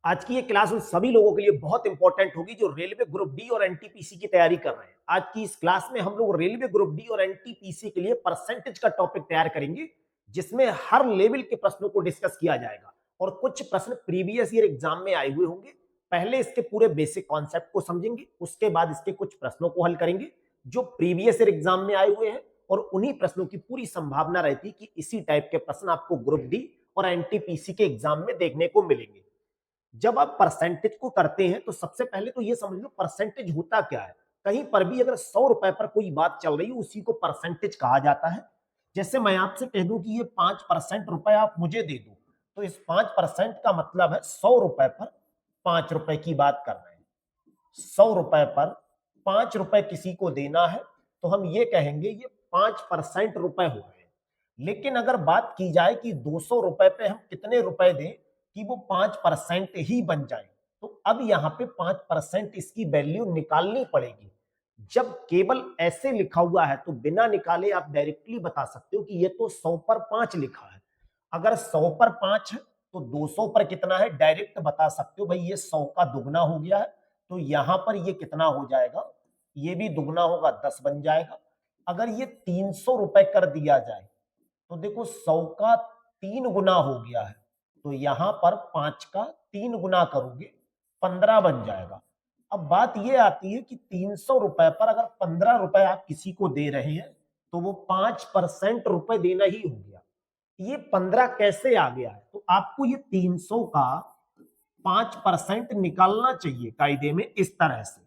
आज की ये क्लास उन सभी लोगों के लिए बहुत इंपॉर्टेंट होगी जो रेलवे ग्रुप डी और एनटीपीसी की तैयारी कर रहे हैं। आज की इस क्लास में हम लोग रेलवे ग्रुप डी और एनटीपीसी के लिए परसेंटेज का टॉपिक तैयार करेंगे, जिसमें हर लेवल के प्रश्नों को डिस्कस किया जाएगा और कुछ प्रश्न प्रीवियस ईयर एग्जाम में आए हुए होंगे। पहले इसके पूरे बेसिक कॉन्सेप्ट को समझेंगे, उसके बाद इसके कुछ प्रश्नों को हल करेंगे जो प्रीवियस ईयर एग्जाम में आए हुए हैं, और उन्हीं प्रश्नों की पूरी संभावना रहती कि इसी टाइप के प्रश्न आपको ग्रुप डी और एनटीपीसी के एग्जाम में देखने को मिलेंगे। जब आप परसेंटेज को करते हैं तो सबसे पहले तो ये समझ लो परसेंटेज होता क्या है। कहीं पर भी अगर 100 रुपए पर कोई बात चल रही है उसी को परसेंटेज कहा जाता है। जैसे मैं आपसे कह दूं कि ये 5% रुपए आप मुझे दे दो, तो इस 5% का मतलब है 100 रुपए पर 5 रुपए की बात कर रहे हैं। 100 रुपए पर 5 रुपए किसी को देना है तो हम ये कहेंगे ये 5% रुपए हो गए। लेकिन अगर बात की जाए कि 200 रुपए पे हम कितने रुपए दें कि वो 5% ही बन जाए, तो अब यहाँ पे 5% इसकी वैल्यू निकालनी पड़ेगी। जब केवल ऐसे लिखा हुआ है तो बिना निकाले आप डायरेक्टली बता सकते हो कि ये तो 100 पर 5 लिखा है। अगर 100 पर 5 है तो 200 पर कितना है डायरेक्ट बता सकते हो, भाई ये 100 का दुगना हो गया है, तो यहां पर ये कितना हो जाएगा, ये भी दुगना होगा 10 बन जाएगा। अगर ये 300 रुपए कर दिया जाए तो देखो 100 का 3 गुना हो गया है, तो यहां पर 5 का 3 गुना करोगे 15 बन जाएगा। अब बात यह आती है कि 300 रुपए पर अगर 15 रुपए आप किसी को दे रहे हैं तो वो 5% रुपए देना ही हो गया। ये 15 कैसे आ गया है, तो आपको ये 300 का 5% निकालना चाहिए कायदे में इस तरह से।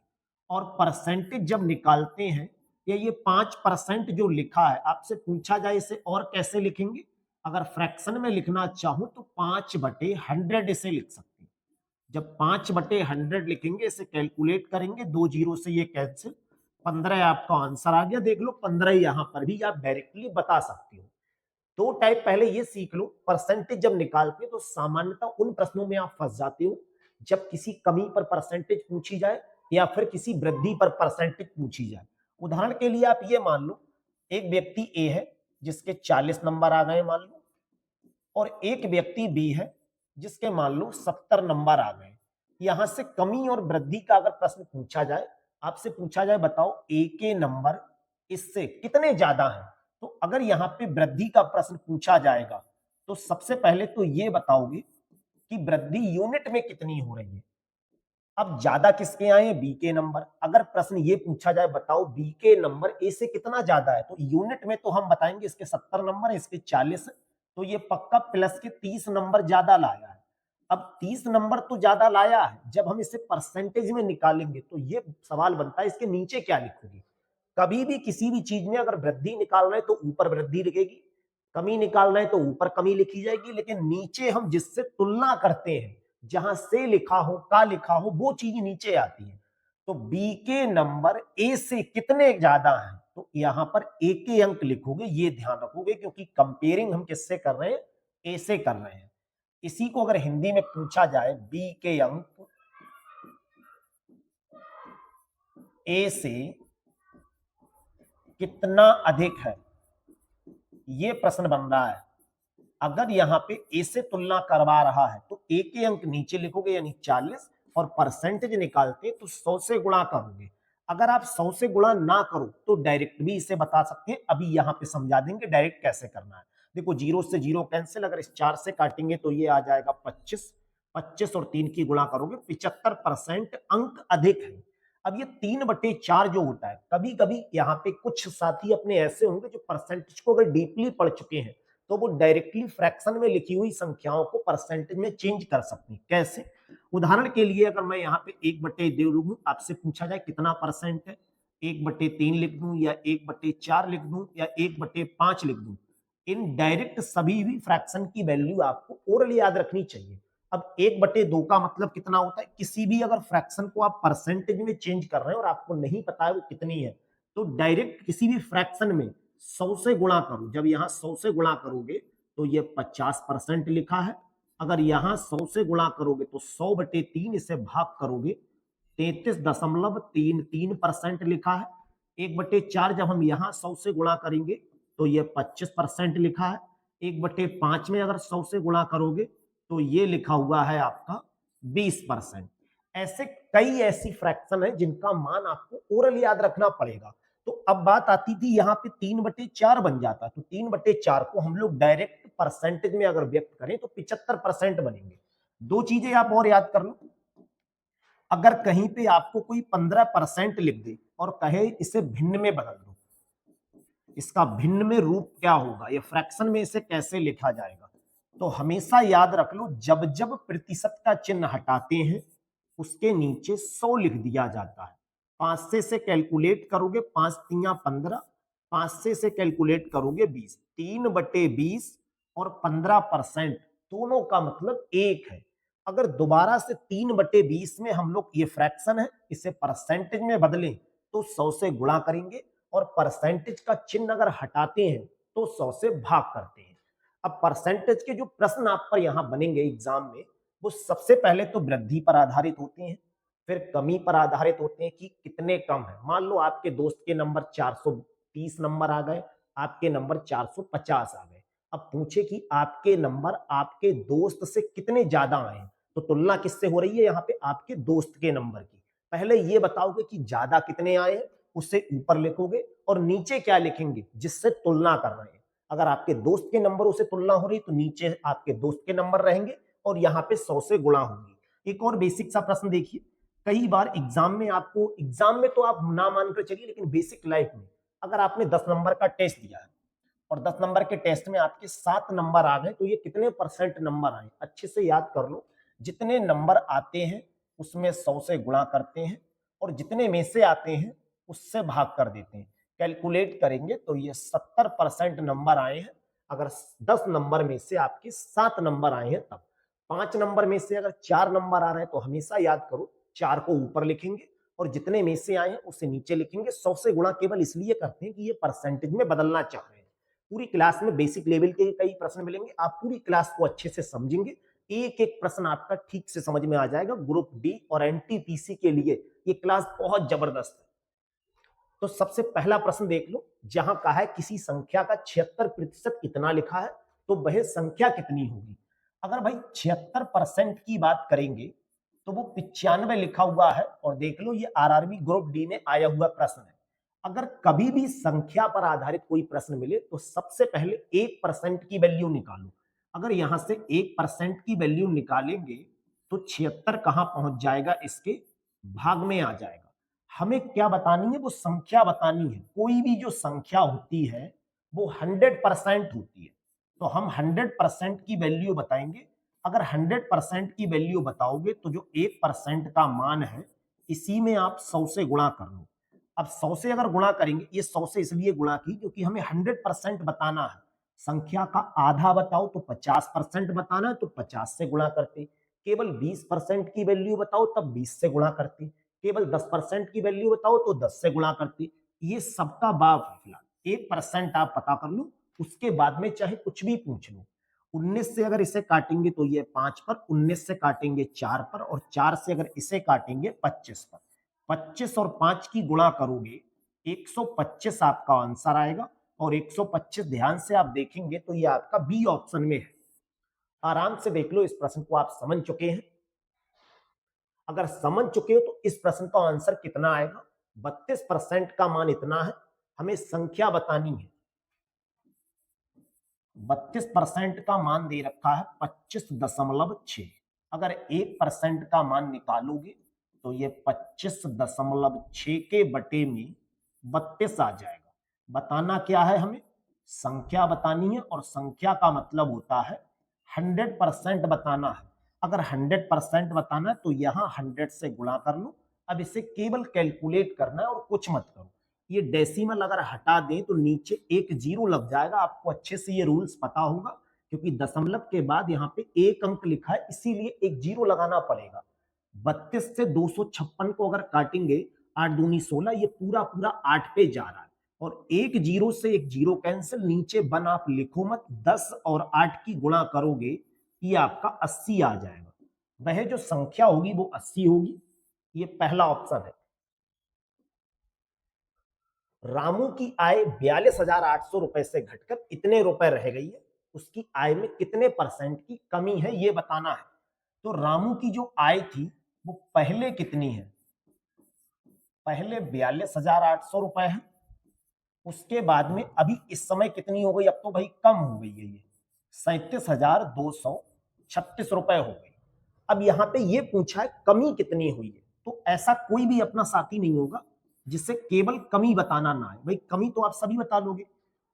और परसेंटेज जब निकालते हैं या ये 5% जो लिखा है आपसे पूछा जाए इसे और कैसे लिखेंगे, अगर फ्रैक्शन में लिखना चाहूं तो 5/100 इसे लिख सकते हैं। जब 5/100 लिखेंगे इसे कैलकुलेट करेंगे, 2 जीरो से ये कैंसिल, 15 आपका आंसर आ गया। देख लो 15 यहां पर भी आप डायरेक्टली बता सकते हो। दो टाइप पहले ये सीख लो, परसेंटेज जब निकालते हो तो सामान्यतः उन प्रश्नों में आप फंस जाते हो जब किसी कमी पर परसेंटेज पूछी जाए या फिर किसी वृद्धि पर परसेंटेज पूछी जाए। उदाहरण के लिए आप ये मान लो एक व्यक्ति ए है जिसके 40 नंबर आ गए मान लो, और एक व्यक्ति बी है जिसके मान लो 70 नंबर आ गए। यहां से कमी और वृद्धि का अगर प्रश्न पूछा जाए, आपसे पूछा जाए बताओ ए के नंबर इससे कितने ज्यादा हैं, तो अगर यहाँ पे वृद्धि का प्रश्न पूछा जाएगा तो सबसे पहले तो ये बताओगे कि वृद्धि यूनिट में कितनी हो रही है। अब ज्यादा किसके आए हैं, बी के नंबर। अगर प्रश्न ये पूछा जाए बताओ बी के नंबर ए से कितना ज्यादा है, तो यूनिट में तो हम बताएंगे इसके 70 नंबर, इसके 40, तो ये पक्का प्लस के 30 नंबर ज्यादा लाया है। अब 30 नंबर तो ज्यादा लाया है, जब हम इसे परसेंटेज में निकालेंगे तो ये सवाल बनता है इसके नीचे क्या लिखोगे। कभी भी किसी भी चीज में अगर वृद्धि निकाल रहे हैं तो ऊपर वृद्धि लिखेगी, कमी निकाल रहे हैं तो ऊपर कमी लिखी जाएगी, लेकिन नीचे हम जिससे तुलना करते हैं, जहां से लिखा हो का लिखा हो वो चीज नीचे आती है। तो बी के नंबर ए से कितने ज्यादा हैं, तो यहां पर ए के अंक लिखोगे, ये ध्यान रखोगे क्योंकि कंपेयरिंग हम किससे कर रहे हैं, ए से कर रहे हैं। इसी को अगर हिंदी में पूछा जाए बी के अंक ए से कितना अधिक है, ये प्रश्न बन रहा है। अगर यहाँ पे ए से तुलना करवा रहा है तो ए के अंक नीचे लिखोगे यानी 40, और परसेंटेज निकालते तो 100 से गुणा करोगे। अगर आप 100 से गुणा ना करो तो डायरेक्ट भी इसे बता सकते हैं, अभी यहाँ पे समझा देंगे डायरेक्ट कैसे करना है। देखो जीरो से जीरो कैंसिल, अगर इस 4 से काटेंगे तो ये आ जाएगा 25, 25 और 3 की गुणा करोगे 75% अंक अधिक है। अब ये 3/4 जो होता है, कभी कभी यहाँ पे कुछ साथी अपने ऐसे होंगे जो परसेंटेज को अगर डीपली पढ़ चुके हैं तो वो डायरेक्टली फ्रैक्शन में लिखी हुई संख्याओं को परसेंटेज में चेंज कर सकते हैं। कैसे, उदाहरण के लिए अगर मैं यहाँ पे 1/2 लिख दूं, आपसे पूछा जाए कितना परसेंट है, 1/3 लिख दूं या 1/4 लिख दूं या 1/5 लिख दूं, इन डायरेक्ट सभी भी फ्रैक्शन की वैल्यू आपको ओरली याद रखनी चाहिए। अब 1/2 का मतलब कितना होता है, किसी भी अगर फ्रैक्शन को आप परसेंटेज में चेंज कर रहे हैं और आपको नहीं पता है वो कितनी है, तो डायरेक्ट किसी भी फ्रैक्शन में 100 से गुणा करो। जब यहाँ 100 से गुणा करोगे तो ये 50% लिखा है। अगर यहाँ 100 से गुणा करोगे तो 100/3 इसे भाग करोगे 33.33% लिखा है। 1/4 जब हम यहाँ 100 से गुणा करेंगे तो ये 25% लिखा है। 1/5 में अगर 100 से गुणा करोगे तो ये लिखा हुआ है आपका 20%। ऐसे कई ऐसी फ्रैक्शन है जिनका मान आपको ओरल याद रखना पड़ेगा। तो अब बात आती थी यहाँ पे 3/4 बन जाता, तो 3/4 को हम लोग डायरेक्ट परसेंटेज में अगर व्यक्त करें तो 75% बनेंगे। दो चीजें आप और याद कर लो, अगर कहीं पे आपको कोई 15% लिख दे और कहे इसे भिन्न में बदल दो, इसका भिन्न में रूप क्या होगा, ये फ्रैक्शन में इसे कैसे लिखा जाएगा, तो हमेशा याद रख लो जब जब प्रतिशत का चिन्ह हटाते हैं उसके नीचे 100 लिख दिया जाता है। 5 से कैलकुलेट करोगे 5 तियां 15, 5 से कैलकुलेट करोगे 20, 3/20 और 15% दोनों का मतलब एक है। अगर दोबारा से 3/20 में हम लोग, ये फ्रैक्शन है, इसे परसेंटेज में बदलें तो 100 से गुणा करेंगे और परसेंटेज का चिन्ह अगर हटाते हैं तो 100 से भाग करते हैं। अब परसेंटेज के जो प्रश्न आप पर यहां बनेंगे एग्जाम में, वो सबसे पहले तो वृद्धि पर आधारित होते हैं, फिर कमी पर आधारित होते हैं कि कितने कम है। मान लो आपके दोस्त के नंबर 430 नंबर आ गए, आपके नंबर 450 आ गए। अब पूछे कि आपके नंबर आपके दोस्त से कितने ज्यादा आए, तो तुलना किससे हो रही है यहाँ पे, आपके दोस्त के नंबर की। पहले ये बताओगे कि ज्यादा कितने आए हैं, उससे ऊपर लिखोगे और नीचे क्या लिखेंगे, जिससे तुलना कर रहे हैं। अगर आपके दोस्त के नंबरों से तुलना हो रही तो नीचे आपके दोस्त के नंबर रहेंगे और यहाँ पे 100 से गुणा होंगी। एक और बेसिक सा प्रश्न देखिए, कई बार एग्जाम में आपको, एग्जाम में तो आप ना मानकर चलिए, लेकिन बेसिक लाइफ में अगर आपने 10 नंबर का टेस्ट दिया है और 10 नंबर के टेस्ट में आपके 7 नंबर आ गए, तो ये कितने परसेंट नंबर आए, अच्छे से याद कर लो। जितने नंबर आते हैं उसमें 100 से गुणा करते हैं और जितने में से आते हैं उससे भाग कर देते हैं। कैलकुलेट करेंगे तो ये 70% नंबर आए हैं। अगर 10 नंबर में से आपके 7 नंबर आए हैं तब। 5 नंबर में से अगर 4 नंबर आ रहे हैं तो हमेशा याद करो 4 को ऊपर लिखेंगे और जितने में से आए हैं उसे नीचे लिखेंगे। 100 से गुणा केवल इसलिए करते हैं कि ये परसेंटेज में बदलना चाह रहे हैं। पूरी क्लास में बेसिक लेवल के कई प्रश्न मिलेंगे, आप पूरी क्लास को अच्छे से समझेंगे, एक एक प्रश्न आपका ठीक से समझ में आ जाएगा। ग्रुप डी और एनटीपीसी के लिए ये क्लास बहुत जबरदस्त है। तो सबसे पहला प्रश्न देख लो, जहां कहा है किसी संख्या का 76% इतना लिखा है तो वह संख्या कितनी होगी। अगर भाई 76% की बात करेंगे तो वो 95 लिखा हुआ है और देख लो ये आरआरबी ग्रुप डी में आया हुआ प्रश्न है। अगर कभी भी संख्या पर आधारित कोई प्रश्न मिले तो सबसे पहले 1% की वैल्यू निकालो। अगर यहां से 1% की वैल्यू निकालेंगे तो 76 कहां पहुंच जाएगा, इसके भाग में आ जाएगा। हमें क्या बतानी है, वो संख्या बतानी है। कोई भी जो संख्या होती है वो 100% होती है, तो हम 100% की वैल्यू बताएंगे। अगर 100% की वैल्यू बताओगे तो जो 1% का मान है इसी में आप 100 से गुणा कर लो। अब 100 से अगर गुणा करेंगे, ये 100 से इसलिए गुणा की क्योंकि हमें 100% बताना है। संख्या का आधा बताओ तो 50% बताना है तो 50 से गुणा करते। केवल 20% की वैल्यू बताओ तब 20 से गुणा करते। केवल 10% की वैल्यू बताओ तो 10 से गुणा करती। ये सबका बाप है। फिलहाल 1% आप पता कर लो, उसके बाद में चाहे कुछ भी पूछ लो। 19 से अगर इसे काटेंगे तो ये 5 पर, 19 से काटेंगे 4 पर और 4 से अगर इसे काटेंगे 25 पर। 25 और 5 की गुणा करोगे 125 आपका आंसर आएगा और 125 ध्यान से आप देखेंगे तो ये आपका बी ऑप्शन में है। आराम से देख लो, इस प्रश्न को आप समझ चुके हैं। अगर समझ चुके हो तो इस प्रश्न का आंसर कितना आएगा, 32% का मान इतना है। हमें संख्या बतानी है। 32% का मान दे रखा है 25.6। अगर 1% का मान निकालोगे तो ये 25.6 के बटे में 32 आ जाएगा। बताना क्या है, हमें संख्या बतानी है और संख्या का मतलब होता है 100% बताना है। अगर 100% बताना है तो यहां 100 से गुणा कर लो। अब इसे केवल कैलकुलेट करना है और कुछ मत करो। ये डेसिमल अगर हटा दें तो नीचे एक जीरो लग जाएगा। आपको अच्छे से ये रूल्स पता होगा क्योंकि दशमलव के बाद यहाँ पे एक अंक लिखा है, इसीलिए एक जीरो लगाना पड़ेगा। 32 से 256 को अगर काटेंगे, 8 दूनी 16, ये पूरा पूरा 8 पे जा रहा है और एक जीरो से एक जीरो कैंसिल, नीचे वन आप लिखो मत। 10 और 8 की गुणा करोगे ये आपका 80 आ जाएगा। वह जो संख्या होगी वो 80 होगी। ये पहला ऑप्शन है। रामू की आय 42,800 रुपए से घटकर इतने रुपए रह गई है, उसकी आय में कितने परसेंट की कमी है ये बताना है। तो रामू की जो आय थी वो पहले कितनी है, पहले 42,800 रुपए है, उसके बाद में अभी इस समय कितनी हो गई, अब तो भाई कम हो गई है, ये 37,236 रुपए हो गई। अब यहां पे ये पूछा है कमी कितनी हुई है, तो ऐसा कोई भी अपना साथी नहीं होगा जिससे केवल कमी बताना ना है। भाई कमी तो आप सभी बता दोगे।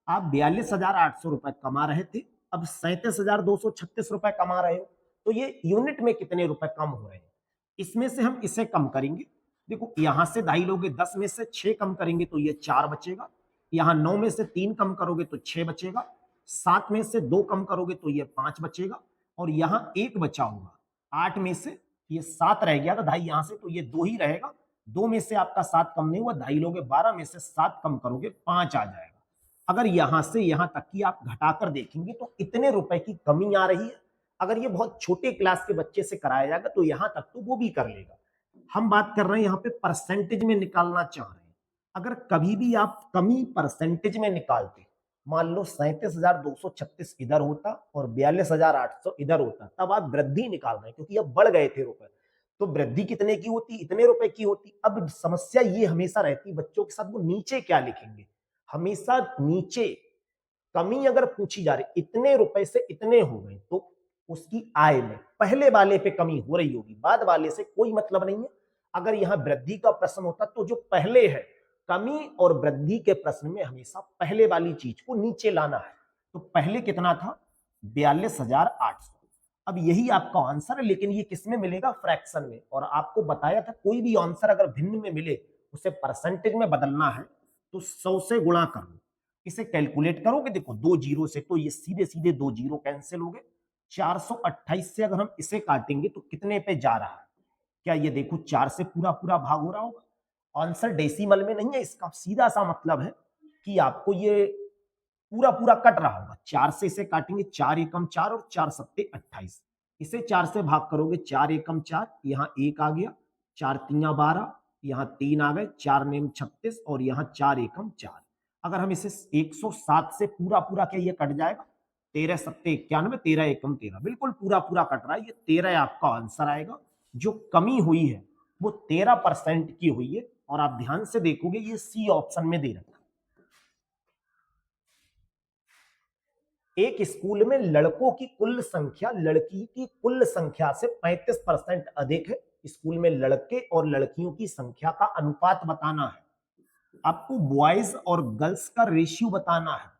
आप 42,800 रुपए कमा रहे थे, अब 37,236 रुपए कमा रहे हो, तो ये यूनिट में कितने रुपए कम हो रहे हैं, इसमें से हम इसे कम करेंगे। देखो यहां से ढाई लोगे, 10 में से 6 कम करेंगे तो ये 4 बचेगा, यहां 9 में से 3 कम करोगे तो 6 बचेगा, 7 में से 2 कम करोगे तो ये 5 बचेगा, और यहां 1 बचा होगा, 8 में से ये 7 रह गया था ढाई यहां से, तो ये 2 ही रहेगा, 2 में से आपका 7 कम नहीं हुआ, ढाई लोगे, 12 में से 7 कम करोगे 5 आ जाएगा। अगर यहां से यहां तक की आप घटाकर देखेंगे तो इतने रुपए की कमी आ रही है। अगर ये बहुत छोटे क्लास के बच्चे से कराया जाएगा तो यहां तक तो वो भी कर लेगा। हम बात कर रहे हैं यहाँ पे परसेंटेज में निकालना चाह रहे हैं। अगर कभी भी आप कमी परसेंटेज में निकालते, मान लो 37,236 इधर होता और 42,800 इधर होता, तब आप वृद्धि निकाल रहे हैं क्योंकि अब बढ़ गए थे रुपए, तो वृद्धि कितने की होती, इतने रुपए की होती। अब समस्या ये हमेशा रहती बच्चों के साथ, वो नीचे क्या लिखेंगे, हमेशा नीचे कमी अगर पूछी जा रही इतने रुपए से इतने हो गए, तो उसकी आय में पहले वाले पे कमी हो रही होगी, बाद वाले से कोई मतलब नहीं है। अगर यहां वृद्धि का प्रश्न होता तो जो पहले है, कमी और वृद्धि के प्रश्न में हमेशा पहले वाली चीज को नीचे लाना है। तो पहले कितना था, 42,800। अब यही आपका आंसर है, लेकिन ये किस में मिलेगा, फ्रैक्शन में। और आपको बताया था कोई भी आंसर अगर भिन्न में मिले उसे परसेंटेज में बदलना है तो 100 से गुणा कर लो। इसे कैलकुलेट करोगे, देखो 2 जीरो से तो ये सीधे सीधे 2 जीरो कैंसिल हो गए। 428 से अगर हम इसे काटेंगे तो कितने पे जा रहा है, क्या ये देखो 4 से पूरा पूरा भाग हो रहा होगा। आंसर डेसिमल में नहीं है, इसका सीधा सा मतलब है कि आपको ये पूरा पूरा कट रहा होगा। 4 से इसे काटेंगे, 4 एकम 4 और 4 सत्ते 28, इसे 4 से भाग करोगे, 4 एकम 4, यहाँ 1 आ गया, 4 तिया 12, यहाँ 3 आ गए, 4 नेम 36 और यहाँ 4 एकम 4। अगर हम इसे 107 से पूरा पूरा, क्या ये कट जाएगा, 13 सत्ते 91, 13 एकम 13, बिल्कुल पूरा पूरा कट रहा है, ये 13 आपका आंसर आएगा। जो कमी हुई है वो 13% की हुई है, और आप ध्यान से देखोगे ये सी ऑप्शन में दे रखा है। एक स्कूल में लड़कों की कुल संख्या लड़की की कुल संख्या से 35% अधिक है। स्कूल में लड़के और लड़कियों की संख्या का अनुपात बताना है। आपको बॉयज और गर्ल्स का रेशियो बताना है,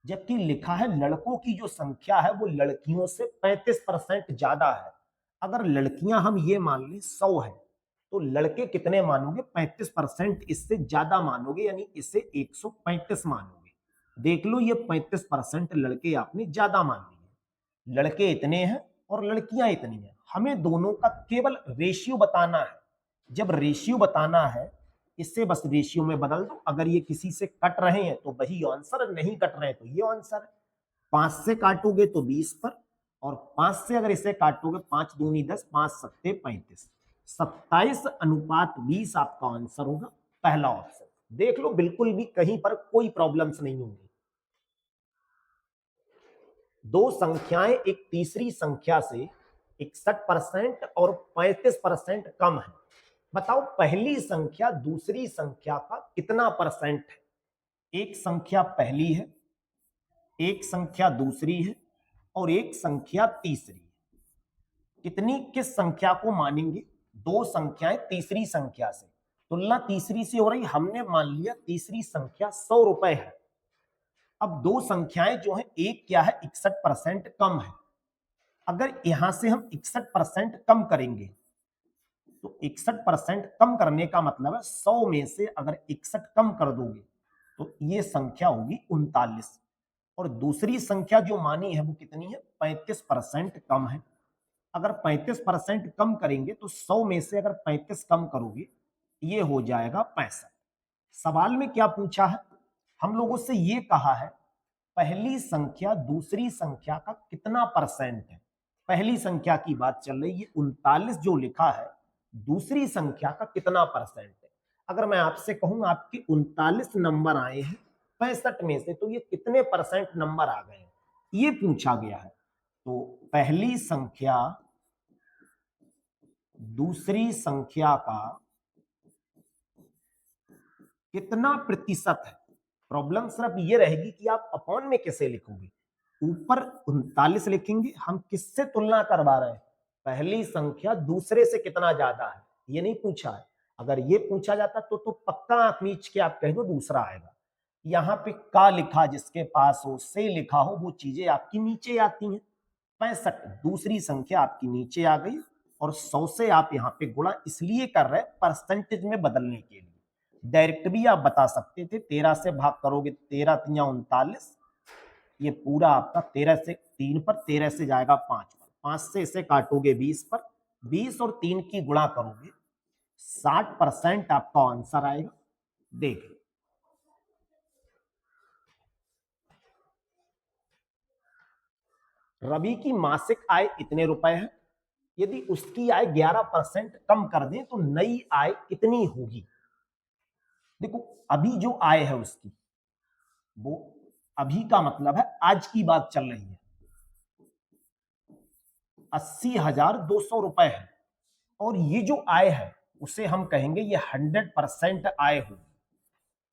जबकि लिखा है लड़कों की जो संख्या है वो लड़कियों से 35% ज्यादा है। अगर लड़कियां हम ये मान लें 100 है, तो लड़के कितने मानोगे, 35% इससे ज्यादा मानोगे, यानी इसे 135 मानोगे। देख लो ये 35% लड़के आपने ज्यादा मान लिए, लड़के इतने हैं और लड़कियां इतनी हैं। हमें दोनों का केवल रेशियो बताना है। जब रेशियो बताना है, इससे बस रेशियो में बदल दो। अगर ये किसी से कट रहे हैं तो वही आंसर, नहीं कट रहे हैं तो ये आंसर है। 5 से काटोगे तो 20 पर, और 5 से अगर इसे काटोगे, 5 दूनी 10, 5 सत्ते 35, 27:20 आपका आंसर होगा, पहला ऑप्शन। देख लो बिल्कुल भी कहीं पर कोई प्रॉब्लम्स नहीं होंगी। दो संख्याएं एक तीसरी संख्या से 61% और 35% कम है। बताओ पहली संख्या दूसरी संख्या का कितना परसेंट है। एक संख्या पहली है, एक संख्या दूसरी है और एक संख्या तीसरी है। कितनी, किस संख्या को मानेंगे, दो संख्याएं तीसरी संख्या से, तुलना तीसरी से हो रही, हमने मान लिया तीसरी संख्या 100 रुपए है। अब दो संख्याएं जो है, एक क्या है 61% कम है। अगर यहां से हम 61% कम करेंगे तो 61% कम करने का मतलब है 100 में से अगर 61 कम कर दोगे तो ये संख्या होगी 39, और दूसरी संख्या जो मानी है वो कितनी है, 35% कम है। अगर 35% कम करेंगे तो 100 में से अगर 35 कम करोगे ये हो जाएगा 65। सवाल में क्या पूछा है, हम लोगों से ये कहा है पहली संख्या दूसरी संख्या का कितना परसेंट है। पहली संख्या की बात चल रही है, 39 जो लिखा है, दूसरी संख्या का कितना परसेंट है। अगर मैं आपसे कहूं आपके 39 नंबर आए हैं 65 में से, तो ये कितने परसेंट नंबर आ गए हैं, ये पूछा गया है। तो पहली संख्या दूसरी संख्या का कितना प्रतिशत है। प्रॉब्लम सिर्फ ये रहेगी कि आप अपॉन में कैसे लिखोगे। ऊपर 39 लिखेंगे, हम किससे तुलना करवा रहे हैं, पहली संख्या दूसरे से कितना ज्यादा है, ये नहीं पूछा है। अगर ये पूछा जाता तो पक्का आंख मीच के आप कह दो दूसरा आएगा। यहाँ पे का लिखा जिसके पास हो, से लिखा हो, वो चीजें आपकी नीचे आती हैं। 65 दूसरी संख्या आपकी नीचे आ गई, और 100 से आप यहाँ पे गुणा इसलिए कर रहे हैं परसेंटेज में बदलने के लिए। डायरेक्ट भी आप बता सकते थे, 13 से भाग करोगे 13 तिया 39, ये पूरा आपका 13 से 3 पर, 13 से जाएगा 5 पर, 5 से इसे काटोगे 20 पर, 20 और 3 की गुणा करोगे 60% आपका आंसर आएगा। देखिए रवि की मासिक आय इतने रुपए है, यदि उसकी आय 11% कम कर दें तो नई आय कितनी होगी। देखो अभी जो आय है उसकी, वो अभी का मतलब है आज की बात चल रही है, 80,200 रुपए है, और ये जो आय है उसे हम कहेंगे ये 100% आय होगी।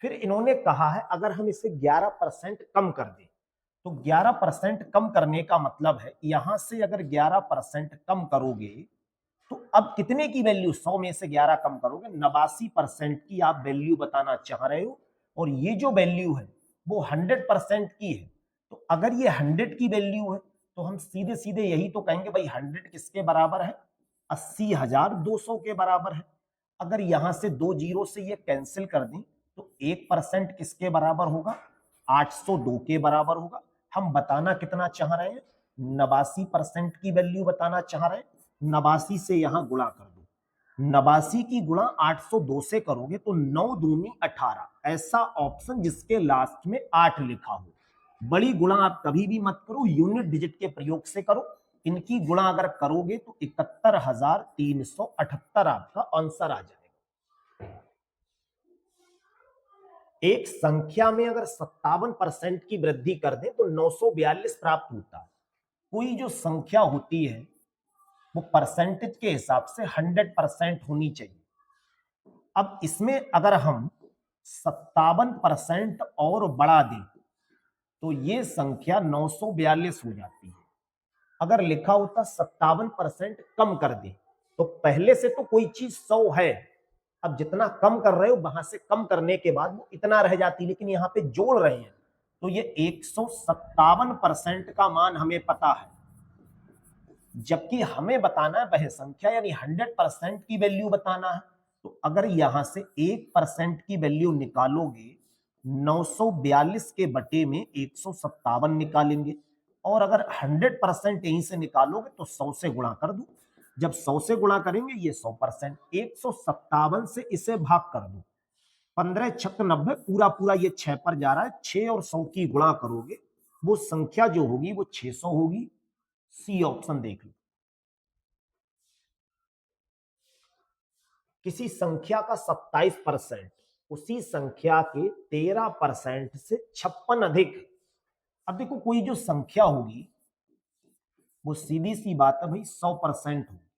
फिर इन्होंने कहा है अगर हम इसे 11% कम कर दें, तो 11% कम करने का मतलब है यहां से अगर 11% कम करोगे तो अब कितने की वैल्यू, 100 में से 11 कम करोगे, 89% की आप वैल्यू बताना चाह रहे हो, और ये जो वैल्यू है वो 100% की है। तो अगर ये 100 की वैल्यू है तो हम सीधे सीधे यही तो कहेंगे भाई 100 किसके बराबर है, 80,200 के बराबर है। अगर यहां से 2 जीरो से ये कैंसिल कर दें तो 1% किसके बराबर होगा, 802 के बराबर होगा। हम बताना कितना चाह रहे हैं, 89% की वैल्यू बताना चाह रहे हैं। 89 से यहां गुणा कर दो, 89 की गुणा 802 से करोगे तो 9 दूनी 18, ऐसा ऑप्शन जिसके लास्ट में 8 लिखा हो। बड़ी गुणा आप कभी भी मत करो, यूनिट डिजिट के प्रयोग से करो। इनकी गुणा अगर करोगे तो 71,378 आपका आंसर आ जाएगा। एक संख्या में अगर 57% की वृद्धि कर दें तो 942 प्राप्त होता है। कोई जो संख्या होती है वो परसेंटेज के हिसाब से 100% होनी चाहिए। अब इसमें अगर हम 57% और बढ़ा दें तो ये संख्या 942 हो जाती है। अगर लिखा होता 57% कम कर दे तो पहले से तो कोई चीज 100 है, अब जितना कम कर रहे हो वहां से कम करने के बाद वो इतना रह जाती, लेकिन यहां पे जोड़ रहे हैं तो ये 157% का मान हमें पता है, जबकि हमें बताना है वह संख्या यानी 100% की वैल्यू बताना है। तो अगर यहां से 1% की वैल्यू निकालोगे 942 के बटे में 157 निकालेंगे, और अगर 100% यहीं से निकालोगे तो 100 से गुणा कर दो। जब 100 से गुणा करेंगे ये 100%, 157 से इसे भाग कर दो, 15 छक 90, पूरा पूरा ये 6 पर जा रहा है, 6 और 100 की गुणा करोगे वो संख्या जो होगी वो 600 होगी। सी ऑप्शन देख लो। किसी संख्या का 27% उसी संख्या के 13% से 56 अधिक। अब देखो कोई जो संख्या होगी वो सीधी सी बात है भाई 100% होगी।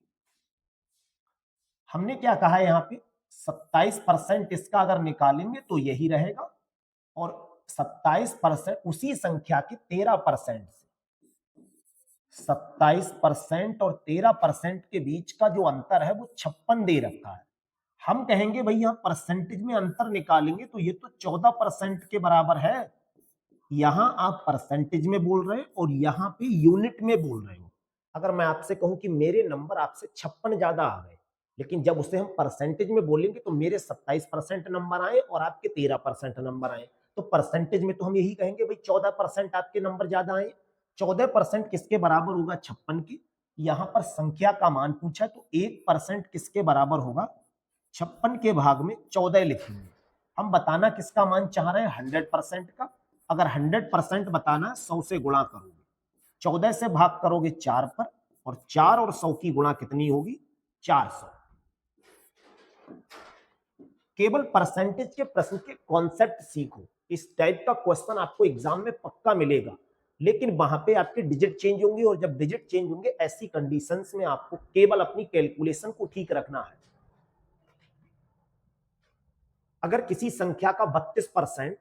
हमने क्या कहा है यहाँ पे, 27% इसका अगर निकालेंगे तो यही रहेगा, और 27% उसी संख्या के 13% से, 27% और 13% के बीच का जो अंतर है वो 56 दे रखा है। हम कहेंगे भाई यहां परसेंटेज में अंतर निकालेंगे तो ये तो 14% के बराबर है। यहां आप परसेंटेज में बोल रहे हैं और यहां पे यूनिट में बोल रहे हो। अगर मैं आपसे कहूं कि मेरे नंबर आपसे 56 ज्यादा आ गए, लेकिन जब उसे हम परसेंटेज में बोलेंगे तो मेरे 27% नंबर आए और आपके 13% नंबर आए, तो परसेंटेज में तो हम यही कहेंगे भाई 14% आपके नंबर ज्यादा आए। 14% किसके बराबर होगा, 56 की। यहां पर संख्या का मान पूछा तो 1% किसके बराबर होगा, 56 के भाग में 14 लिखेंगे। हम बताना किसका मान चाह रहे हैं, 100% का। अगर 100% बताना है 100 से गुणा करोगे, 14 से भाग करोगे 4 पर, और 4 और 100 की गुणा कितनी होगी, 400। केवल परसेंटेज के प्रश्न के कॉन्सेप्ट सीखो, इस टाइप का क्वेश्चन आपको एग्जाम में पक्का मिलेगा। लेकिन वहां पे आपके डिजिट चेंज होंगे, और जब डिजिट चेंज होंगे ऐसी कंडीशंस में आपको केवल अपनी कैलकुलेशन को ठीक रखना है। अगर किसी संख्या का 32%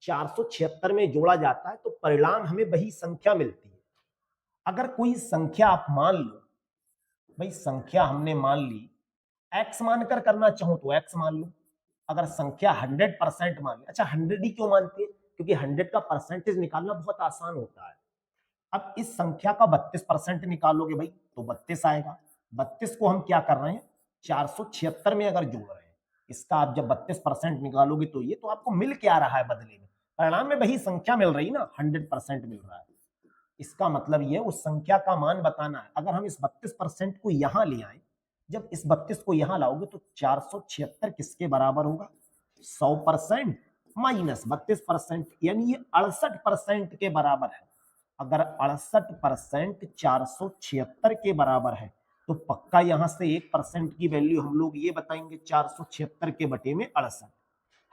476 में जोड़ा जाता है तो परिणाम हमें वही संख्या मिलती है। अगर कोई संख्या आप मान लो, भाई संख्या हमने मान ली x मानकर करना चाहूं तो x मान लो, अगर संख्या 100% मान ली, अच्छा 100 ही क्यों मानते हैं, क्योंकि 100 का परसेंटेज निकालना बहुत आसान होता है। अब इस संख्या का 32% निकालोगे भाई तो 32 आएगा। 32 को हम क्या कर रहे हैं, 476 में अगर जोड़ रहे हैं, इसका आप जब 32% निकालोगे तो ये तो आपको मिल क्या रहा है बदले में, परिणाम में वही संख्या मिल रही ना, 100% मिल रहा है। इसका मतलब ये उस संख्या का मान बताना है। अगर हम इस 32% को यहां ले आए, जब इस 32 को यहां लाओगे तो 476 किसके बराबर होगा, 100% माइनस 32%, यानी ये 68% के बराबर है। अगर 68% 476 के बराबर है तो पक्का यहां से 1% की वैल्यू हम लोग ये बताएंगे 476 के बटे में 68।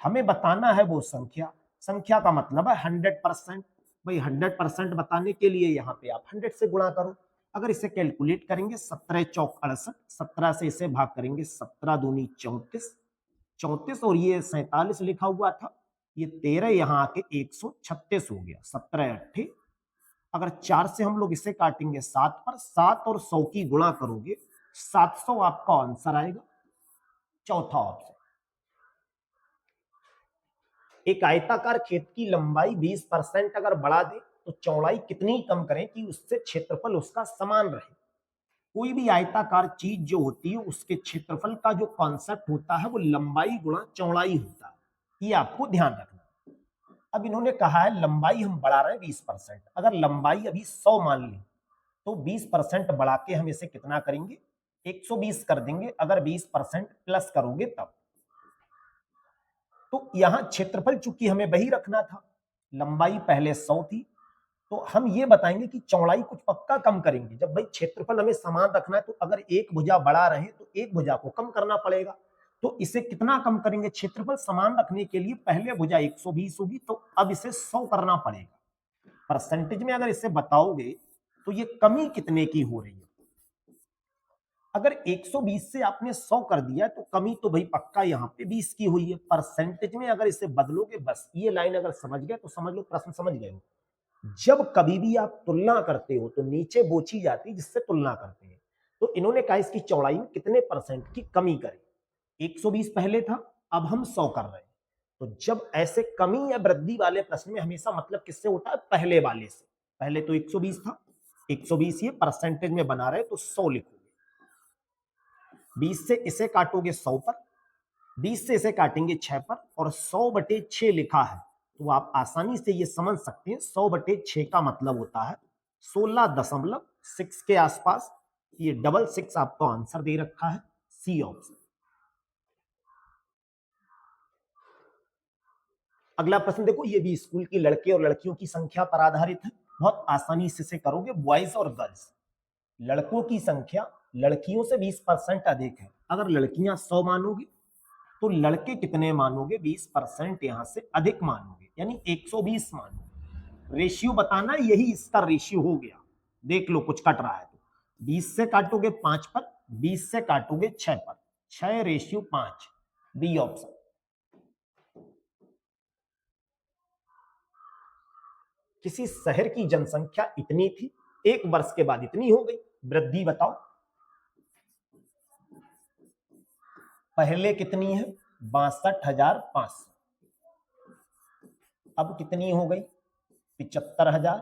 हमें बताना है वो संख्या, संख्या का मतलब है 100%। भाई 100% बताने के लिए यहाँ पे आप 100 से गुणा करो। अगर इसे कैलकुलेट करेंगे 17 चौक 68, 17 से इसे भाग करेंगे 17 दूनी 34, 34 और ये 47 लिखा हुआ था, ये 13 यहाँ आके 136 हो गया, 17 अट्ठे। अगर 4 से हम लोग इसे काटेंगे 7 पर, 7 और 100 की गुणा करोगे 700 आपका आंसर आएगा, चौथा ऑप्शन। एक आयताकार खेत की लंबाई 20% अगर बढ़ा दे तो चौड़ाई कितनी कम करें कि उससे क्षेत्रफल उसका समान रहे। कोई भी आयताकार चीज जो होती है उसके क्षेत्रफल का जो कॉन्सेप्ट होता है वो लंबाई गुणा चौड़ाई होता है, ये आपको ध्यान रखना। अब इन्होंने कहा है लंबाई हम बढ़ा रहे हैं 20%, अगर लंबाई अभी 100 मान ली तो 20% बढ़ा के हम इसे कितना करेंगे, 120 कर देंगे। अगर 20% प्लस करोगे तब, तो यहां क्षेत्रफल चूंकि हमें वही रखना था, लंबाई पहले 100 थी, तो हम ये बताएंगे कि चौड़ाई कुछ पक्का कम करेंगे। जब भाई क्षेत्रफल हमें समान रखना है तो अगर एक भुजा बढ़ा रहे तो एक भुजा को कम करना पड़ेगा, तो इसे कितना कम करेंगे, क्षेत्रफल समान रखने के लिए पहले भुजा 120 होगी तो अब इसे 100 करना पड़ेगा। परसेंटेज में अगर इसे बताओगे तो ये कमी कितने की हो रही है, अगर 120 से आपने 100 कर दिया तो कमी तो भाई पक्का यहाँ पे 20 की हुई है। परसेंटेज में अगर इसे बदलोगे, बस ये लाइन अगर समझ गए तो समझ लो प्रश्न समझ गए हो। जब कभी भी आप तुलना करते हो तो नीचे बोची जाती है जिससे तुलना करते हैं, तो इन्होंने कहा इसकी चौड़ाई में कितने परसेंट की कमी करें। 120 पहले था, अब हम 100 कर रहे हैं, तो जब ऐसे कमी या वृद्धि वाले प्रश्न में हमेशा मतलब किससे होता है, पहले वाले से। पहले तो 120 था, 120 ये परसेंटेज में बना रहे तो 100 लिखोगे, 20 से इसे काटोगे 100 पर, 20 से इसे काटेंगे 6 पर, और 100/6 लिखा है तो आप आसानी से ये समझ सकते हैं 100/6 का मतलब होता है 16.6 के आसपास। ये 66 आपको आंसर दे रखा है, सी ऑप्शन। अगला प्रश्न देखो, ये भी स्कूल की लड़के और लड़कियों की संख्या पर आधारित है, बहुत आसानी से इसे करोगे। बॉयज और गर्ल्स, लड़कों की संख्या लड़कियों से 20% अधिक है। अगर लड़कियां 100 मानोगे तो लड़के कितने मानोगे, 20% यहां से अधिक मानोगे, यानी 120 मानोगे। रेशियो बताना, यही इसका रेशियो हो गया। देख लो कुछ कट रहा है तो 20 से काटोगे 5 पर, 20 से काटोगे 6 पर, 6:5, बी ऑप्शन। किसी शहर की जनसंख्या इतनी थी, एक वर्ष के बाद इतनी हो गई, वृद्धि बताओ। पहले कितनी है, 62,500, अब कितनी हो गई, 75,000।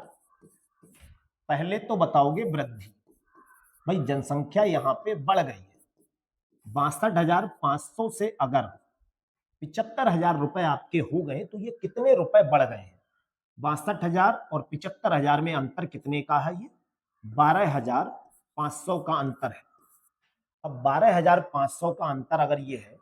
पहले तो बताओगे वृद्धि, भाई जनसंख्या यहां पे बढ़ गई है, 62,500 से अगर 75,000 रुपए आपके हो गए तो ये कितने रुपए बढ़ गए हैं। 62,000 और 75,000 में अंतर कितने का है, ये 12,500 का अंतर है। अब 12,500 का अंतर अगर ये है,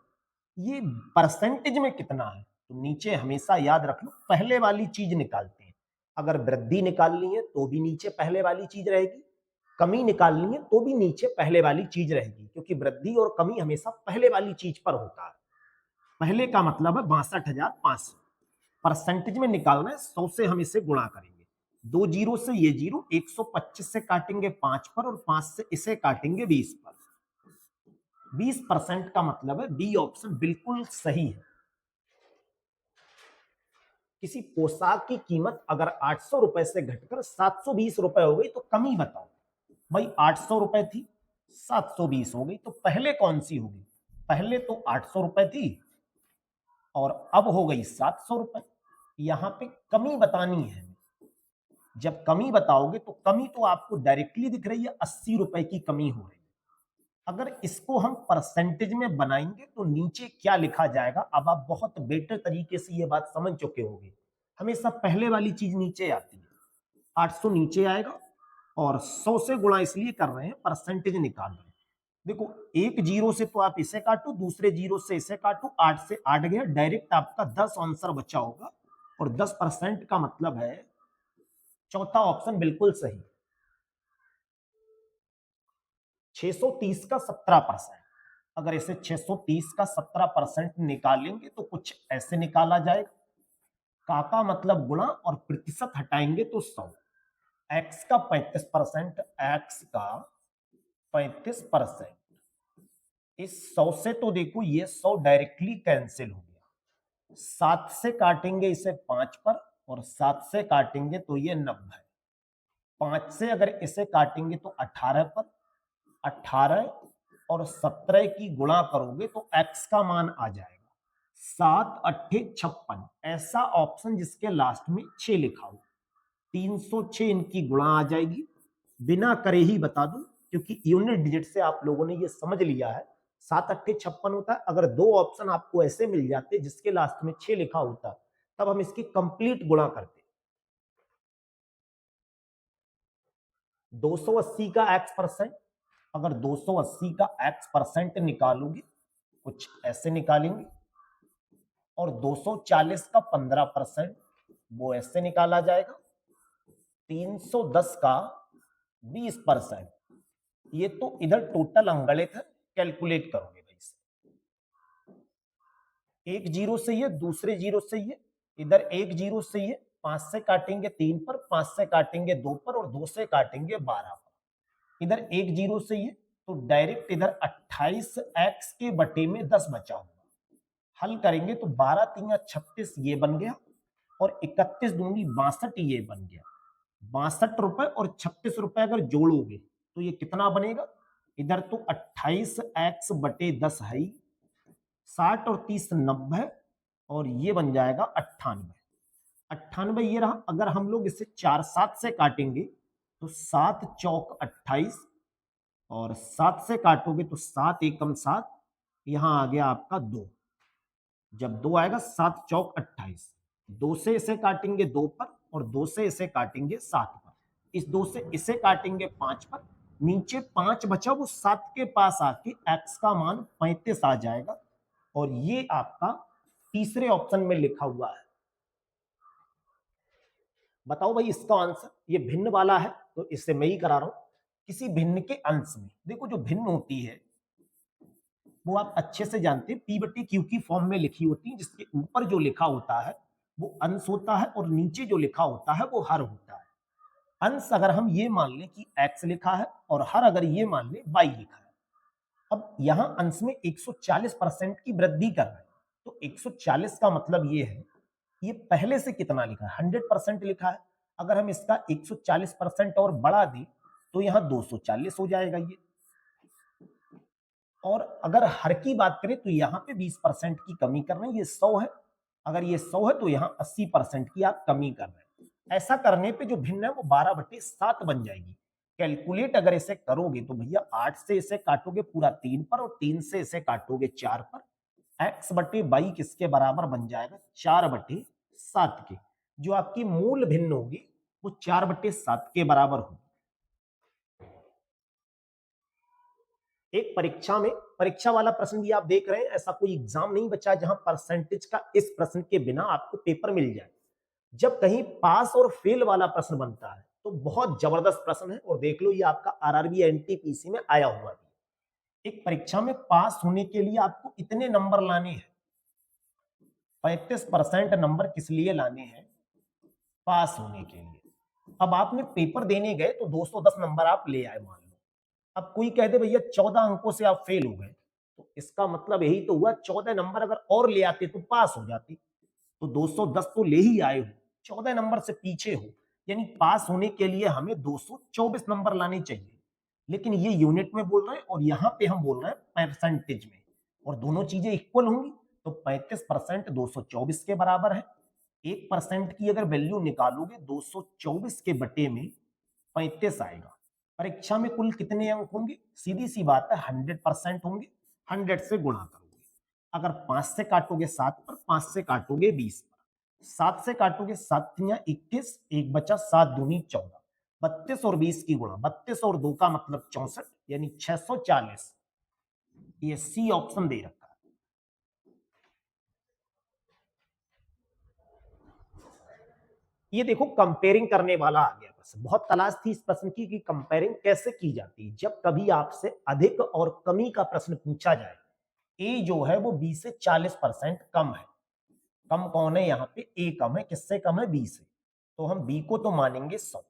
ये परसेंटेज में कितना है, तो नीचे हमेशा याद रख लो पहले वाली चीज निकालते हैं। अगर वृद्धि निकालनी है तो भी नीचे पहले वाली चीज रहेगी, कमी निकालनी है तो भी नीचे पहले वाली चीज रहेगी, क्योंकि वृद्धि और कमी हमेशा पहले वाली चीज पर होता है। पहले का मतलब है 62,500, परसेंटेज में निकालना है 100 से हम इसे गुणा करेंगे, दो जीरो से ये जीरो, 125 से काटेंगे 5 पर और 5 से इसे काटेंगे 20 पर। 20% का मतलब है बी ऑप्शन बिल्कुल सही है। किसी पोशाक की कीमत अगर 800 रुपए से घटकर 720 रुपए हो गई तो कमी बताओ। भाई 800 रुपए थी, 720 हो गई, तो पहले कौन सी होगी? पहले तो 800 रुपए थी और अब हो गई 700 रुपए। यहां पे कमी बतानी है। जब कमी बताओगे तो कमी तो आपको डायरेक्टली दिख रही है, 80 रुपए की कमी हो रही है। अगर इसको हम परसेंटेज में बनाएंगे तो नीचे क्या लिखा जाएगा, अब आप बहुत बेटर तरीके से ये बात समझ चुके होंगे। हमेशा पहले वाली चीज नीचे आती है, 800 नीचे आएगा और 100 से गुणा इसलिए कर रहे हैं, परसेंटेज निकाल रहे हैं। देखो एक जीरो से तो आप इसे काटो, दूसरे जीरो से इसे काटो, 8 से 8 गया, डायरेक्ट आपका 10 आंसर बचा होगा और 10% का मतलब है चौथा ऑप्शन बिल्कुल सही। 630 का 17%, अगर इसे 630 का 17% निकालेंगे तो कुछ ऐसे निकाला जाएगा। का मतलब गुणा और प्रतिशत हटाएंगे तो 100। एक्स का 35%, एक्स का 35%, इस 100 से तो देखो ये 100 डायरेक्टली कैंसिल हो गया। 7 से काटेंगे इसे 5 पर और 7 से काटेंगे तो ये 90। 5 से अगर इसे काटेंगे तो 18 पर, 18 और 17 की गुणा करोगे तो x का मान आ जाएगा 7 अट्ठे 56। ऐसा ऑप्शन जिसके लास्ट में 6 लिखा हो, 306 इनकी गुणा आ जाएगी। बिना करे ही बता दूं क्योंकि यूनिट डिजिट से आप लोगों ने ये समझ लिया है 7 अट्ठे 56 होता है। अगर दो ऑप्शन आपको ऐसे मिल जाते जिसके लास्ट में 6 लिखा होता तब हम इसकी कंप्लीट गुणा करते। 280 का x%, अगर 280 का x% निकालोगे कुछ ऐसे निकालेंगे और 240 का 15% वो ऐसे निकाला जाएगा। 310 का 20%, ये तो इधर टोटल अंगणित है, कैलकुलेट करोगे भाई से। एक जीरो से ये, दूसरे जीरो से ये, इधर एक जीरो से ये, 5 से काटेंगे 3 पर, 5 से काटेंगे 2 पर और 2 से काटेंगे 12 पर। इधर एक जीरो से ये तो डायरेक्ट इधर 28x के बटे में 10 बचा होगा। हल करेंगे तो 12 3 36 ये बन गया और 31 दूनी 62 ये बन गया। 62 रुपए और 36 रुपए अगर जोड़ोगे तो ये कितना बनेगा? इधर तो 28x बटे 10 है, 60 और 30 90 और ये बन जाएगा 98। 98 ये रहा। अगर हम लोग इसे 4 7 से काटेंगे तो 7 चौक 28 और 7 से काटोगे तो 7 एकम 7, यहां आ गया आपका 2। जब 2 आएगा 7 चौक 28, 2 से इसे काटेंगे 2 पर और 2 से इसे काटेंगे 7 पर, इस 2 से इसे काटेंगे 5 पर, नीचे 5 बचा वो 7 के पास आके x का मान 35 आ जाएगा और ये आपका तीसरे ऑप्शन में लिखा हुआ है। बताओ भाई इसका आंसर, ये भिन्न वाला है तो इससे मैं ही करा रहा हूं। किसी भिन्न के अंश में देखो जो भिन्न होती है वो आप अच्छे से जानते हैं, पी बटी क्यू की फॉर्म में लिखी होती है, जिसके ऊपर जो लिखा होता है वो अंश होता है और नीचे जो लिखा होता है वो हर होता है। अंश अगर हम ये मान लें कि x लिखा है और हर अगर ये मान लें y लिखा है। अब यहां अंश में 140% की वृद्धि कर रहे हैं तो 140 का मतलब ये है, ये पहले से कितना लिखा है? 100% लिखा है। अगर हम इसका 140% और बढ़ा दें तो यहां 240 हो जाएगा ये। और अगर हर की बात करें तो यहाँ पे 20% की कमी कर रहे हैं, ये 100 है। अगर ये 100 है तो यहाँ 80% की आप कमी कर रहे हैं। ऐसा करने पे जो भिन्न है वो 12/7 बन जाएगी। कैलकुलेट अगर इसे करोगे तो भैया 8 से इसे काटोगे पूरा 3 पर और 3 से इसे काटोगे 4 पर, x बटे बाई किसके बराबर बन जाएगा? 4/7 के। जो आपकी मूल भिन्न होगी वो 4/7 के बराबर होगी। एक परीक्षा में, परीक्षा वाला प्रश्न भी आप देख रहे हैं, ऐसा कोई एग्जाम नहीं बचा जहां परसेंटेज का इस प्रश्न के बिना आपको पेपर मिल जाए। जब कहीं पास और फेल वाला प्रश्न बनता है तो बहुत जबरदस्त प्रश्न है और देख लो ये आपका आरआरबी एनटीपीसी में आया हुआ है। एक परीक्षा में पास होने के लिए आपको इतने नंबर लाने हैं, 35% नंबर किस लिए लाने हैं? पास होने के लिए। अब आपने पेपर देने गए तो 210 नंबर आप ले आए मान लो। अब कोई कह दे भैया 14 अंकों से आप फेल हो गए, तो इसका मतलब यही तो हुआ 14 नंबर अगर और ले आते तो पास हो जाते। तो 210 तो ले ही आए हो, 14 नंबर से पीछे हो, यानी पास होने के लिए हमें 224 नंबर लाने चाहिए। लेकिन ये यूनिट में बोल रहे हैं और यहां पे हम बोल रहे हैं परसेंटेज में, और दोनों चीजें इक्वल होंगी। तो 35% 224 के बराबर है। 1% की अगर वैल्यू निकालोगे 224 के बटे में 35 आएगा। परीक्षा में कुल कितने अंक होंगे? सीधी सी बात है 100% होंगे। 100 से गुणा करोगे, अगर 5 से काटोगे 7 पर, 5 से काटोगे 20 पर, 7 से काटोगे 7 तियां 21, एक बचा 7 दूनी 14, 32 और 20 की गुणा, 32 और 2 का मतलब 64, यानी 640। ये सी ऑप्शन दे रखा है। ये देखो कंपेयरिंग करने वाला आ गया प्रश्न। बहुत तलाश थी इस प्रश्न की कि कंपेयरिंग कैसे की जाती है। जब कभी आपसे अधिक और कमी का प्रश्न पूछा जाए, ए जो है वो बी से 40% कम है। कम कौन है यहाँ पे? ए कम है। किससे कम है? बी से। तो हम बी को तो मानेंगे 100।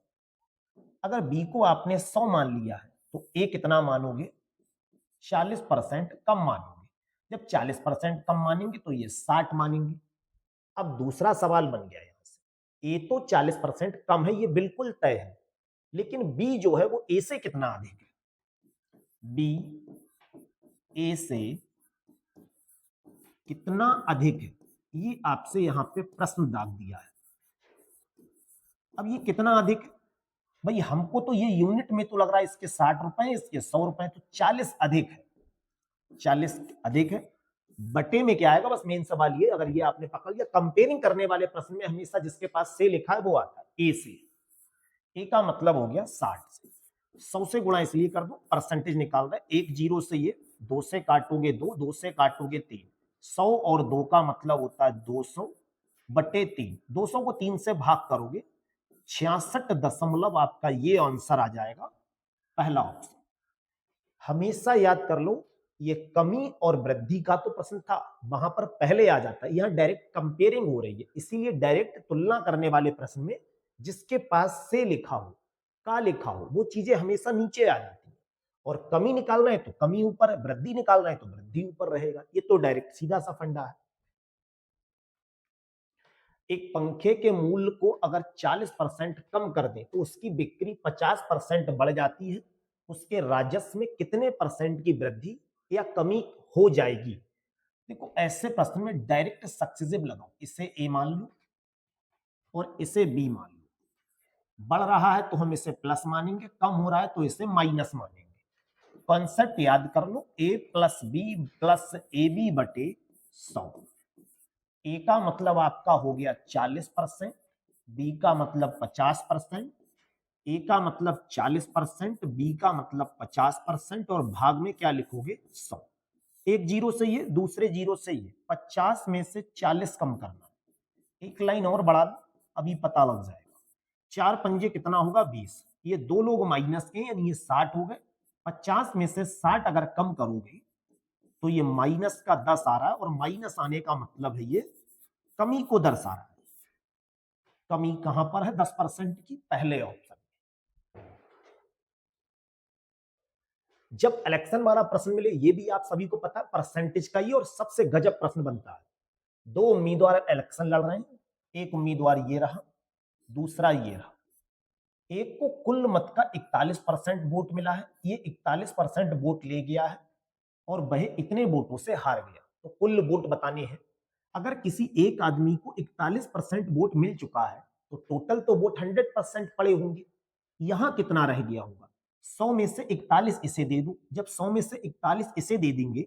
अगर बी को आपने 100 मान लिया है तो ए कितना मानोगे? 40% कम मानोगे। जब 40% कम मानेंगे तो ये 60 मानेंगे। अब दूसरा सवाल बन गया यहां से, ए तो 40% कम है, ये बिल्कुल तय है, लेकिन बी जो है वो ए से कितना अधिक है? बी ए से कितना अधिक है, ये आपसे यहां पे प्रश्न दाग दिया है। अब ये कितना अधिक है भाई? हमको तो ये यूनिट में तो लग रहा है इसके 60 रुपए, इसके 100 रुपए, तो 40 अधिक है। 40 अधिक है। बटे में क्या आएगा? बस मेन सवाल ये, अगर ये आपने पकड़ लिया, कंपेयरिंग करने वाले प्रश्न में हमेशा जिसके पास से लिखा है वो आता है ए से। ए का मतलब हो गया 60 से। 100 से गुणा इसलिए कर दो, परसेंटेज निकाल रहे हैं। एक जीरो से ये, 2 से काटोगे 2, 2 से काटोगे 3, 100 और 2 का मतलब होता है 200 बटे 3। 200 को 3 से भाग करोगे, 66 आपका ये आंसर आ जाएगा, पहला ऑप्शन। हमेशा याद कर लो, ये कमी और वृद्धि का तो प्रश्न था, वहां पर पहले आ जाता है। यहां डायरेक्ट कंपेयरिंग हो रही है, इसीलिए डायरेक्ट तुलना करने वाले प्रश्न में जिसके पास से लिखा हो, का लिखा हो, वो चीजें हमेशा नीचे आ जाती है। और कमी निकालना है तो कमी ऊपर है, वृद्धि निकालना है तो वृद्धि ऊपर रहेगा। ये तो डायरेक्ट सीधा सा फंडा है। एक पंखे के मूल्य को अगर 40% कम कर दें तो उसकी बिक्री 50% बढ़ जाती है, उसके राजस्व में कितने परसेंट की वृद्धि या कमी हो जाएगी? देखो ऐसे प्रश्न में डायरेक्ट सक्सेसिव लगाओ। इसे ए मान लो और इसे बी मान लो। बढ़ रहा है तो हम इसे प्लस मानेंगे, कम हो रहा है तो इसे माइनस मानेंगे। कॉन्सेप्ट याद कर लो, A plus B plus A B बटे 100। ए का मतलब आपका हो गया 40%, बी का मतलब 50%, ए का मतलब 40%, बी का मतलब 50%, और भाग में क्या लिखोगे? 100। एक जीरो से ये, दूसरे जीरो से ये, 50 में से 40 कम करना। एक लाइन और बढ़ा लो, अभी पता लग जाएगा। 4 पंजे कितना होगा? 20। ये दो लोग माइनस के, यानी ये 60 हो गए। 50 में से 60 अगर कम करोगे तो ये माइनस का 10 आ रहा है, और माइनस आने का मतलब है ये कमी को दर्शा रहा है। कमी कहां पर है? 10% की, पहले ऑप्शन। जब इलेक्शन वाला प्रश्न मिले, ये भी आप सभी को पता है परसेंटेज का ही और सबसे गजब प्रश्न बनता है। दो उम्मीदवार इलेक्शन लड़ रहे हैं, एक उम्मीदवार ये रहा, दूसरा ये रहा। एक को कुल मत का 41% वोट मिला है, ये 41% वोट ले गया है और वह इतने वोटों से हार गया। तो कुल वोट बताने हैं। अगर किसी एक आदमी को 41% वोट मिल चुका है तो टोटल तो वोट 100% पड़े होंगे। यहां कितना रह गया होगा? 100 में से 41 इसे दे दो। जब 100 में से 41 इसे दे देंगे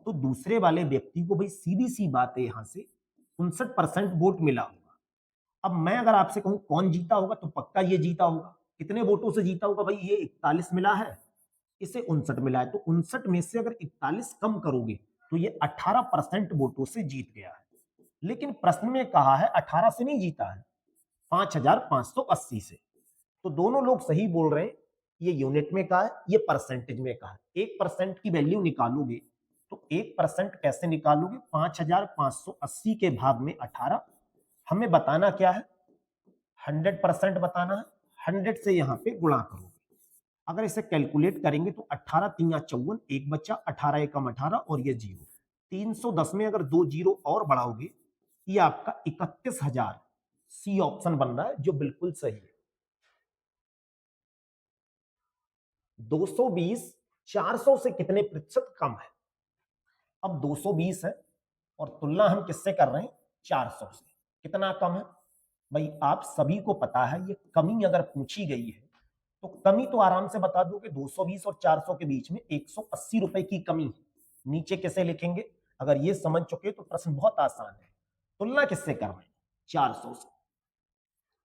तो दूसरे वाले व्यक्ति को, भाई सीधी सी बात है, यहां से 59% वोट मिला होगा। अब मैं अगर आपसे कहूं कौन जीता होगा, तो पक्का ये जीता होगा। कितने वोटों से जीता होगा? भाई ये 41 मिला है, इसे 59 मिला है, तो 59 में से अगर 41 कम करोगे तो ये 18% वोटों से जीत गया है। लेकिन प्रश्न में कहा है 18 से नहीं जीता है, 5580 से। तो दोनों लोग सही बोल रहे हैं। ये यूनिट में कहा है, ये परसेंटेज में कहा है। 1% की वैल्यू निकालोगे तो 1% कैसे निकालोगे? 5580 के भाग में 18। हमें बताना क्या है? 100% बताना है। 100 से यहां पे गुणा करोगे। अगर इसे कैलकुलेट करेंगे तो 18 3 54, एक बच्चा, 18 एकम 18 और ये जीरो। 310 में अगर 2 जीरो और बढ़ाओगे, ये आपका 31,000। सी ऑप्शन बन रहा है जो बिल्कुल सही है। 220 400 से कितने प्रतिशत कम है? अब 220 है और तुलना हम किससे कर रहे हैं? 400 से। कितना कम है भाई? आप सभी को पता है, ये कमी अगर पूछी गई है तो कमी तो आराम से बता दो कि 220 और 400 के बीच में 180 रुपए की कमी है। नीचे कैसे लिखेंगे? अगर ये समझ चुके तो प्रश्न बहुत आसान है। तुलना किससे कर रहे हैं? 400 से,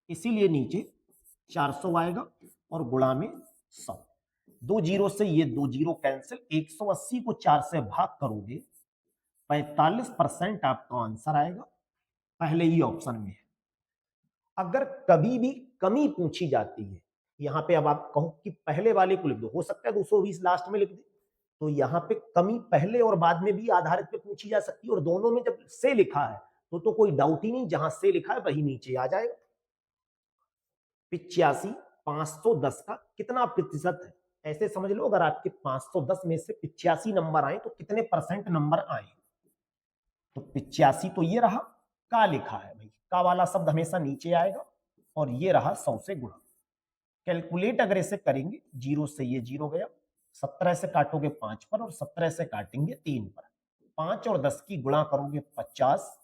इसीलिए नीचे 400 आएगा और गुणा में 100। 2 जीरो से ये 2 जीरो कैंसिल। 180 को 4 से भाग करोगे, 45% आपका आंसर आएगा। पहले ही ऑप्शन में है। अगर कभी भी कमी पूछी जाती है, यहां पे अब आप कहो कि पहले वाले को लिख दो, हो सकता है 220 लास्ट में लिख दे, तो यहां पे कमी पहले और बाद में भी आधारित पे पूछी जा सकती है, और दोनों में जब से लिखा है तो कोई डाउट ही नहीं, जहां से लिखा है वही नीचे आ जाएगा। 85 510 का कितना प्रतिशत है? ऐसे समझ लो, अगर आपके 510 में से 85 नंबर आए तो कितने परसेंट नंबर आए? तो 85 तो ये रहा, का लिखा है भाई, का वाला शब्द हमेशा नीचे आएगा, और ये रहा 100 से गुणा। कैलकुलेट अगर इसे करेंगे, जीरो से ये जीरो गया, 17 से काटोगे 5 पर और 17 से काटेंगे 3 पर। 5 और 10 की गुणा करोगे 50।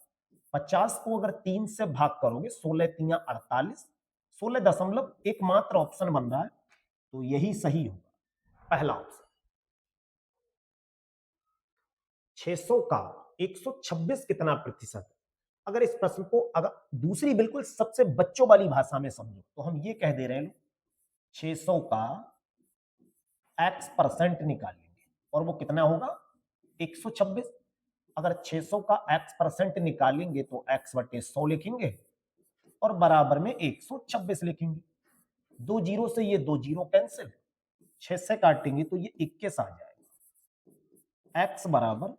50 को अगर 3 से भाग करोगे, 16 3 48, 16 एकमात्र ऑप्शन बन रहा है, तो यही सही होगा, पहला ऑप्शन। 600 का 126 कितना प्रतिशत? अगर इस प्रश्न को अगर दूसरी बिल्कुल सबसे बच्चों वाली भाषा में समझो तो हम ये कह दे रहे हैं, 600 का x परसेंट निकालेंगे और वो कितना होगा? 126। अगर 600 का x परसेंट निकालेंगे तो x बटे 100 लिखेंगे और बराबर में 126 लिखेंगे। 2 जीरो से ये 2 जीरो कैंसिल, 6 से काटेंगे तो ये 21 आ जाएगा। x बराबर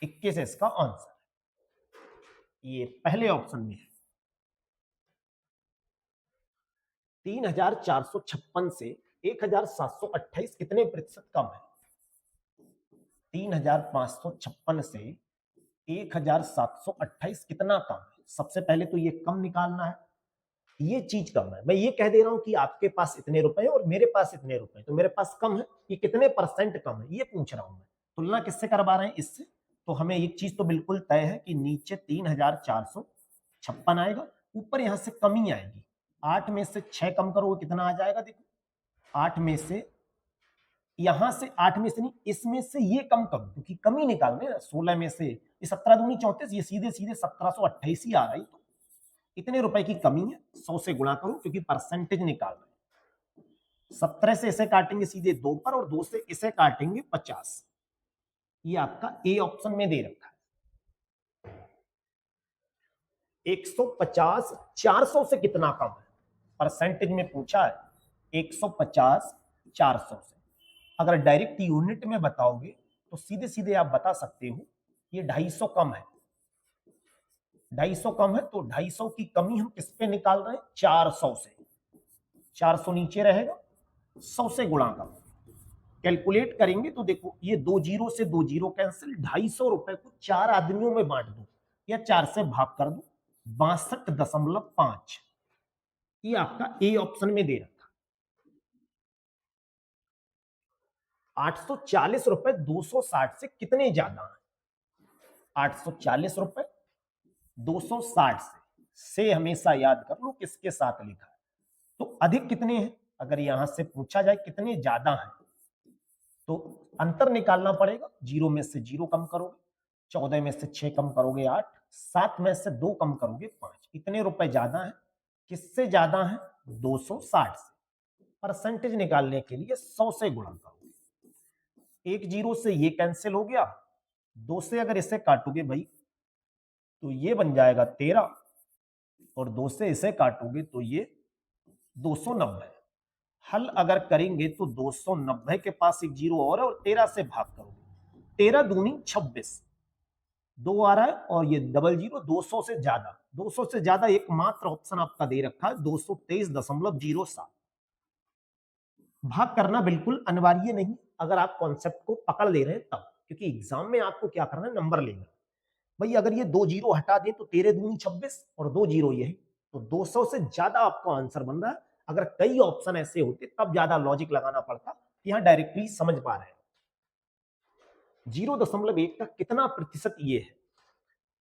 21 इसका आंसर, ये पहले ऑप्शन में है। 3456 से 1728 कितने प्रतिशत कम है? 3556 से 1728 कितना कम है? सबसे पहले तो ये कम निकालना है, ये चीज कम है। मैं ये कह दे रहा हूं कि आपके पास इतने रुपए और मेरे पास इतने रुपए, तो मेरे पास कम है, ये कितने परसेंट कम है ये पूछ रहा हूं मैं। तुलना किससे करवा रहे हैं? इससे। तो हमें एक चीज तो बिल्कुल तय है कि नीचे 3456 आएगा, ऊपर यहां से कमी आएगी। 8 में से 6 कम करोगे कितना आ जाएगा? देखो, 8 में से, यहां से 8 में से नहीं, इसमें से ये कम करो क्योंकि कमी निकालने ना। 16 में से ये 17 दूनी 34, ये सीधे सीधे 1728 ही आ रही। तो इतने रुपए की कमी है, 100 से गुणा करो क्योंकि परसेंटेज निकाल रहे हैं। 17 से इसे काटेंगे सीधे 2 पर और 2 से इसे काटेंगे 50। ये आपका ए ऑप्शन में दे रखा है। 150 400 से कितना कम है? परसेंटेज में पूछा है। 150 400 से अगर डायरेक्ट यूनिट में बताओगे तो सीधे सीधे आप बता सकते हो ये 250 कम है। 250 कम है तो 250 की कमी हम किस पे निकाल रहे हैं? 400 से। 400 नीचे रहेगा, 100 से गुणा करो। कैलकुलेट करेंगे तो देखो, ये 2 जीरो से 2 जीरो कैंसिल। 250 रुपए को 4 आदमियों में बांट दो या 4 से भाग कर दो, 62.5। ये आपका ए ऑप्शन में दे रखा। 840 रुपए 260 से कितने ज्यादा है? 840 रुपए 260 से हमेशा याद कर लो किसके साथ लिखा है, तो अधिक कितने हैं? अगर यहां से पूछा जाए कितने ज्यादा हैं तो अंतर निकालना पड़ेगा। 0 में से 0 कम करोगे, 14 में से 6 कम करोगे 8, 7 में से 2 कम करोगे 5। इतने रुपए ज्यादा है, किससे ज्यादा है? 260 से। परसेंटेज निकालने के लिए 100 से गुणा करोगे। 1 जीरो से ये कैंसिल हो गया, 2 से अगर इसे काटोगे भाई तो ये बन जाएगा 13, और 2 से इसे काटोगे तो ये 290। हल अगर करेंगे तो 290 के पास एक जीरो और है और 13 से भाग करोगे, 13 दूनी 26। 2 आ रहा है और ये 00 200 से ज्यादा, 200 से ज्यादा एकमात्र ऑप्शन आपका दे रखा है 223.07। भाग करना बिल्कुल अनिवार्य नहीं अगर आप कॉन्सेप्ट को पकड़ ले रहे हैं तब, क्योंकि एग्जाम में आपको क्या करना है, नंबर लेना। भाई अगर ये 2 जीरो हटा दें तो 13 दूनी 26 और 2 जीरो यही, तो 200 से ज्यादा आपका आंसर बन रहा है। अगर कई ऑप्शन ऐसे होते तब ज्यादा लॉजिक लगाना पड़ता, यहाँ डायरेक्टली समझ पा रहे हैं। 0.1 का कितना प्रतिशत ये है,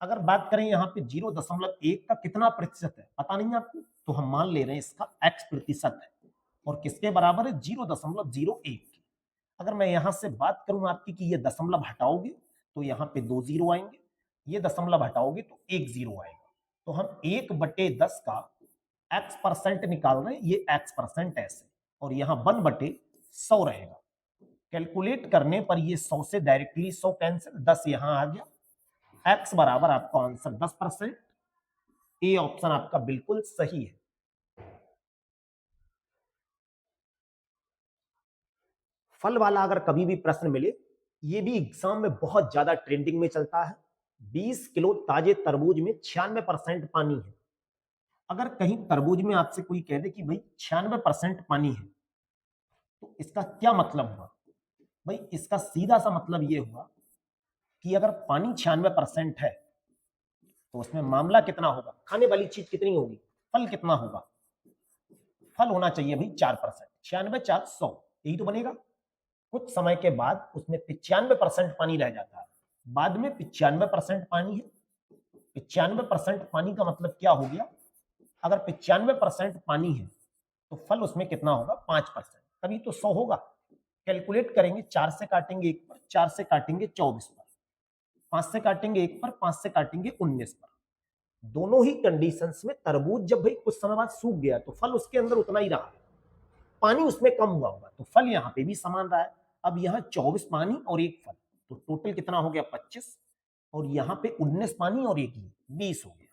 अगर बात करें यहाँ पे 0.1 का कितना प्रतिशत है पता नहीं आपको, तो हम मान ले रहे हैं इसका x प्रतिशत है और किसके बराबर है, 0.01 के। अगर मैं यहां से बात करूं आपकी कि ये दशमलव हटाओगे तो यहाँ पे 2 जीरो आएंगे, ये दशमलव हटाओगे तो 1 जीरो आएगा। तो हम 1/10 का x% निकाल रहे हैं, ये x% ऐसे, और यहाँ 1/100 रहेगा। कैलकुलेट करने पर ये 100 से डायरेक्टली 100 कैंसिल, 10 यहां आ गया, x बराबर आपका आंसर 10%। ए ऑप्शन आपका बिल्कुल सही है। फल वाला अगर कभी भी प्रश्न मिले, ये भी एग्जाम में बहुत ज्यादा ट्रेंडिंग में चलता है। 20 किलो ताजे तरबूज में 96% पानी है। अगर कहीं तरबूज में आपसे कोई कह दे कि भाई 96% पानी है, तो इसका क्या मतलब हुआ? भाई इसका सीधा सा मतलब ये हुआ कि अगर पानी 96% है तो उसमें मामला कितना होगा, खाने वाली चीज कितनी होगी, फल कितना होगा, फल होना चाहिए भाई 4%, 96 4 100, यही तो बनेगा। कुछ समय के बाद उसमें 95% पानी रह जाता है, बाद में 95% पानी है। 95% पानी का मतलब क्या हो गया, अगर 95% पानी है तो फल उसमें कितना होगा, 5%, तभी तो 100 होगा। कैलकुलेट करेंगे, 4 से काटेंगे 1 पर, 4 से काटेंगे 24 पर, 5 से काटेंगे 1 पर, 5 से काटेंगे 19 पर। दोनों ही कंडीशंस में तरबूज जब भाई कुछ समय बाद सूख गया तो फल उसके अंदर उतना ही रहा, पानी उसमें कम हुआ होगा, तो फल यहाँ पे भी समान रहा है। अब यहाँ 24 पानी और 1 फल, तो टोटल कितना हो गया 25, और यहाँ पे 19 पानी और 1 ये 20 हो गया।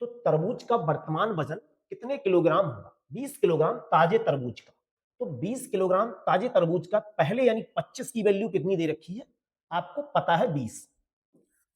तो तरबूज का वर्तमान वजन कितने किलोग्राम होगा, 20 किलोग्राम ताजे तरबूज का। तो 20 किलोग्राम ताजे तरबूज का पहले यानी 25 की वैल्यू कितनी दे रखी है, आपको पता है 20।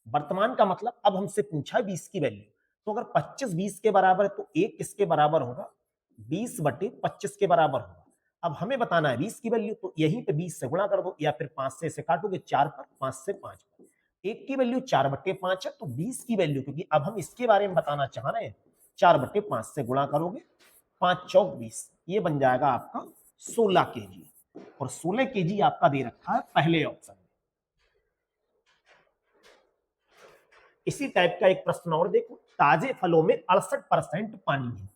वर्तमान का मतलब अब हमसे पूछा है 20 की वैल्यू, तो अगर 25 20 के बराबर है तो 1 किसके बराबर होगा, 20/25 के बराबर होगा। अब हमें बताना है 20 की वैल्यू, तो यहीं पे 20 से गुणा कर दो, या फिर 5 से इसे काटोगे, 4 पर, 5 से 5 पर। 1 की वैल्यू 4/5 है, तो 20 की वैल्यू, क्योंकि अब हम इसके बारे में बताना चाह रहे हैं, 4/5 से गुणा करोगे, 5 चौक 20, ये बन जाएगा आपका 16 केजी, और 16 केजी आपका दे रखा है पहले ऑप्शन में। इसी टाइप का एक प्रश्न और देखो, ताजे फलों में 68% पानी है।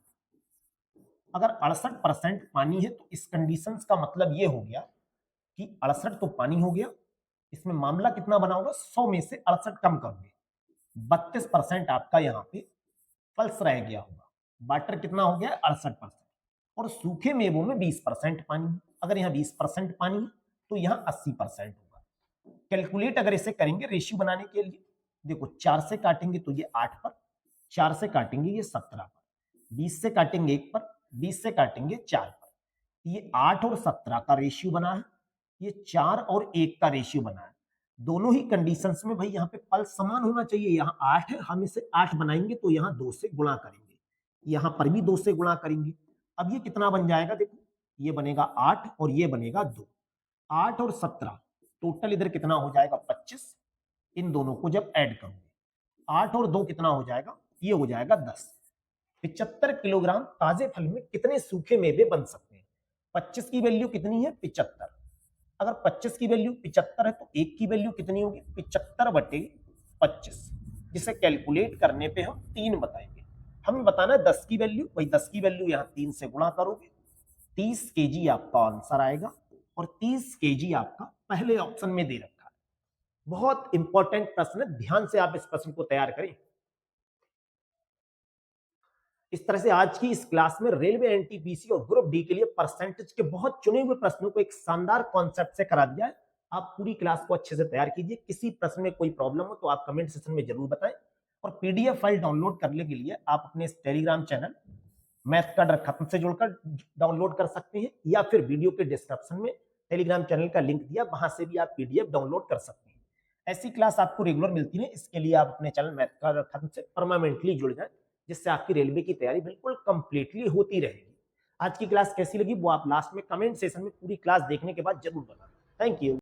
अगर 68% पानी है तो इस कंडीशन का मतलब ये हो गया कि 68 तो पानी हो गया, इसमें मामला कितना बना होगा, 100 में से 68 कम करोगे, 32% आपका यहाँ पे फल्स रह गया होगा। वाटर कितना हो गया, 68%, और सूखे मेवों में 20% पानी है। अगर यहाँ 20% पानी है तो यहाँ 80% होगा। कैलकुलेट अगर इसे करेंगे रेशियो बनाने के लिए, देखो 4 से काटेंगे तो ये 8 पर, 4 से काटेंगे ये 17 पर, 20 से काटेंगे 1 पर, 20 से काटेंगे 4 पर। ये 8 और 17 का रेशियो बना है, ये 4 और 1 का रेशियो बना है। दोनों ही कंडीशंस में भाई यहाँ पे पल्स समान होना चाहिए। यहाँ 8 है, हम इसे 8 बनाएंगे तो यहाँ 2 से गुणा करेंगे, यहाँ पर भी 2 से गुणा करेंगे। अब ये कितना बन जाएगा, देखो ये बनेगा 8 और ये बनेगा 2, 8 और 17 टोटल इधर कितना हो जाएगा 25। इन दोनों को जब ऐड करोगे, 8 और 2 कितना हो जाएगा, ये हो जाएगा 10। 75 किलोग्राम ताजे फल में कितने सूखे मेवे बन सकते हैं। 25 की वैल्यू कितनी है, 75। अगर 25 की वैल्यू 75 है तो 1 की वैल्यू कितनी होगी, 75/25, जिसे कैलकुलेट करने पे हम 3 बताएंगे। हमें बताना है 10 की वैल्यू, भाई 10 की वैल्यू यहाँ 3 से गुणा करोगे, 30 केजी आपका आंसर आएगा, और 30 केजी आपका पहले ऑप्शन में दे रखा है। बहुत इंपॉर्टेंट प्रश्न है, ध्यान से आप इस प्रश्न को तैयार करें। इस तरह से आज की इस क्लास में रेलवे एनटीपीसी और ग्रुप डी के लिए परसेंटेज के बहुत चुने हुए प्रश्नों को एक शानदार कॉन्सेप्ट से करा दिया है। आप पूरी क्लास को अच्छे से तैयार कीजिए। किसी प्रश्न में कोई प्रॉब्लम हो तो आप कमेंट सेक्शन में जरूर बताएं, और पीडीएफ फाइल डाउनलोड करने के लिए आप अपने टेलीग्राम चैनल मैथ का डर खत्म से जुड़कर डाउनलोड कर सकते हैं, या फिर वीडियो के डिस्क्रिप्शन में टेलीग्राम चैनल का लिंक दिया, वहां से भी आप पीडीएफ डाउनलोड कर सकते हैं। ऐसी क्लास आपको रेगुलर मिलती है, इसके लिए आप अपने चैनल मैथ का खत्म से परमानेंटली जुड़ जाएं, जिससे आपकी रेलवे की तैयारी बिल्कुल कंप्लीटली होती रहेगी। आज की क्लास कैसी लगी वो आप लास्ट में कमेंट सेशन में पूरी क्लास देखने के बाद जरूर बताना। Thank you.